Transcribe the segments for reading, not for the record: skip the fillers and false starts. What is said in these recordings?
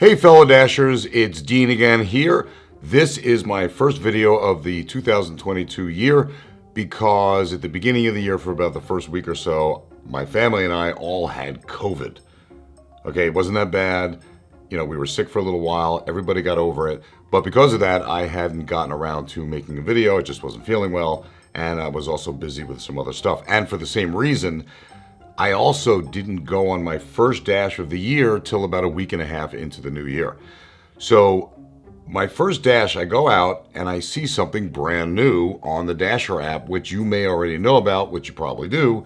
Hey fellow Dashers, it's Dean again here. This is my first video of the 2022 year because at the beginning of the year for about the first week or so, my family and I all had COVID. Okay, it wasn't that bad. You know, we were sick for a little while. Everybody got over it. But because of that, I hadn't gotten around to making a video. I just wasn't feeling well. And I was also busy with some other stuff. And for the same reason, I also didn't go on my first dash of the year till about a week and a half into the new year. So my first dash, I go out and I see something brand new on the Dasher app, which you may already know about, which you probably do,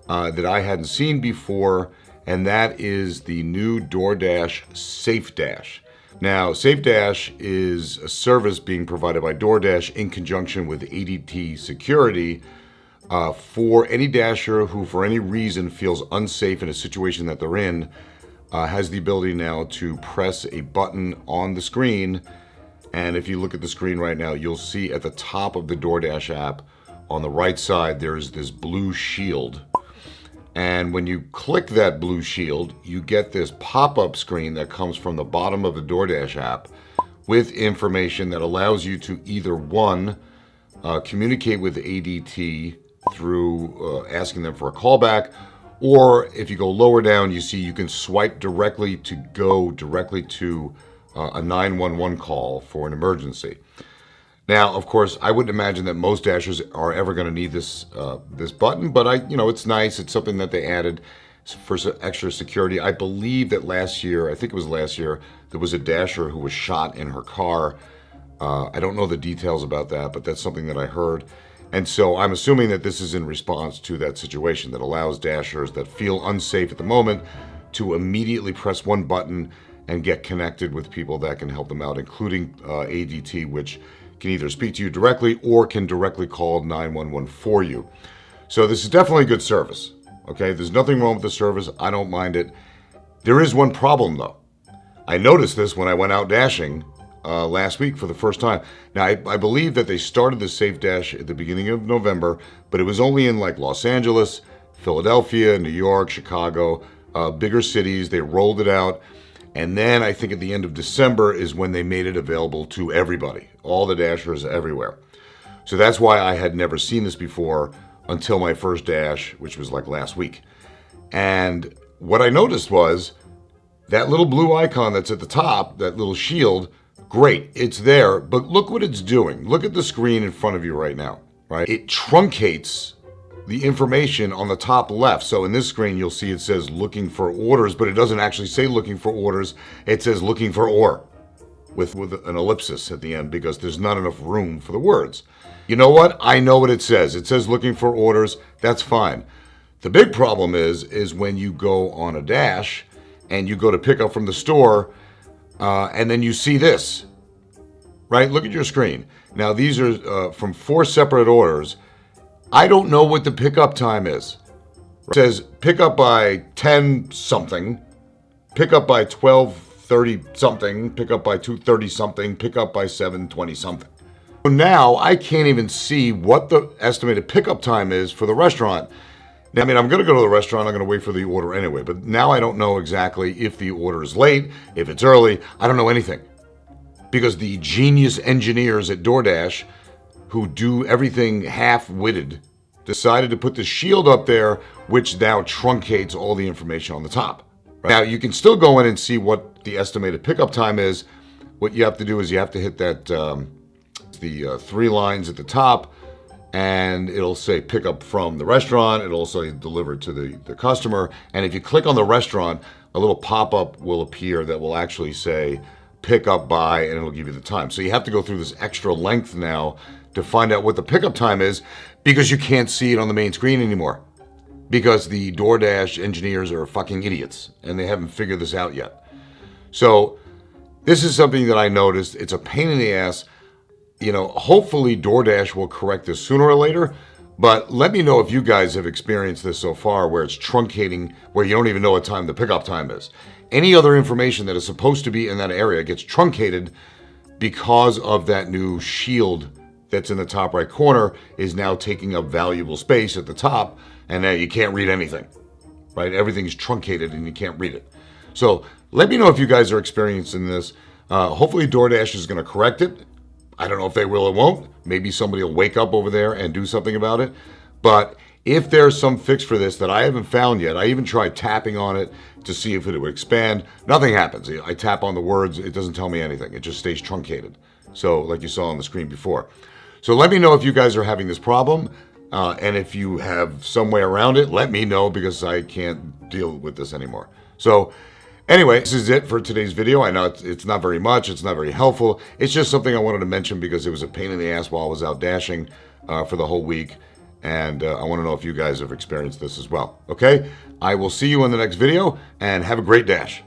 that I hadn't seen before, and that is the new DoorDash SafeDash. Now, SafeDash is a service being provided by DoorDash in conjunction with ADT Security for any Dasher who, for any reason, feels unsafe in a situation that they're in, has the ability now to press a button on the screen. And if you look at the screen right now, you'll see at the top of the DoorDash app, on the right side, there's this blue shield. And when you click that blue shield, you get this pop-up screen that comes from the bottom of the DoorDash app with information that allows you to either, one, communicate with ADT through asking them for a callback, or if you go lower down, you see you can swipe directly to go directly to a 911 call for an emergency. Now, of course, I wouldn't imagine that most Dashers are ever going to need this this button, but it's nice. It's something that they added for some extra security. I believe that last year, I think it was last year, there was a Dasher who was shot in her car. I don't know the details about that, but that's something that I heard. And so I'm assuming that this is in response to that situation that allows Dashers that feel unsafe at the moment to immediately press one button and get connected with people that can help them out, including ADT, which can either speak to you directly or can directly call 911 for you. So this is definitely a good service. Okay, there's nothing wrong with the service. I don't mind it. There is one problem though. I noticed this when I went out dashing last week for the first time. Now, I believe that they started the SafeDash at the beginning of November, but it was only in like Los Angeles, Philadelphia, New York, Chicago, bigger cities. They rolled it out. And then I think at the end of December is when they made it available to everybody, all the Dashers everywhere. So that's why I had never seen this before until my first dash, which was like last week. And what I noticed was that little blue icon that's at the top, that little shield, great, it's there, but look what it's doing. Look at the screen in front of you right now, right? It truncates the information on the top left. So in this screen, you'll see it says looking for orders, but it doesn't actually say looking for orders. It says looking for or with an ellipsis at the end because there's not enough room for the words. You know what? I know what it says. It says looking for orders. That's fine. The big problem is when you go on a dash and you go to pick up from the store, and then you see this, right? Look at your screen. Now, these are from 4 separate orders. I don't know what the pickup time is. It says pick up by 10 something, pick up by 12:30 something, pick up by 2:30 something, pick up by 7:20 something. So now I can't even see what the estimated pickup time is for the restaurant. Now, I mean, I'm going to go to the restaurant. I'm going to wait for the order anyway. But now I don't know exactly if the order is late, if it's early. I don't know anything. Because the genius engineers at DoorDash, who do everything half-witted, decided to put the shield up there, which now truncates all the information on the top. Right? Now, you can still go in and see what the estimated pickup time is. What you have to do is you have to hit that the 3 lines at the top, and it'll say pick up from the restaurant. It'll also deliver to the customer. And if you click on the restaurant, a little pop-up will appear that will actually say pick up by, and it'll give you the time. So you have to go through this extra length now to find out what the pickup time is because you can't see it on the main screen anymore because the DoorDash engineers are fucking idiots and they haven't figured this out yet. So this is something that I noticed. It's a pain in the ass. You know, hopefully DoorDash will correct this sooner or later, but let me know if you guys have experienced this so far where it's truncating, where you don't even know what time the pickup time is. Any other information that is supposed to be in that area gets truncated because of that new shield that's in the top right corner is now taking up valuable space at the top, and now you can't read anything, right? Everything's truncated and you can't read it. So let me know if you guys are experiencing this. Hopefully DoorDash is going to correct it. I don't know if they will or won't. Maybe somebody will wake up over there and do something about it. But if there's some fix for this that I haven't found yet, I even tried tapping on it to see if it would expand. Nothing happens. I tap on the words. It doesn't tell me anything. It just stays truncated. So like you saw on the screen before. So let me know if you guys are having this problem. And if you have some way around it, let me know, because I can't deal with this anymore. So anyway, this is it for today's video. I know it's not very much. It's not very helpful. It's just something I wanted to mention because it was a pain in the ass while I was out dashing for the whole week. And I want to know if you guys have experienced this as well. Okay? I will see you in the next video, and have a great dash.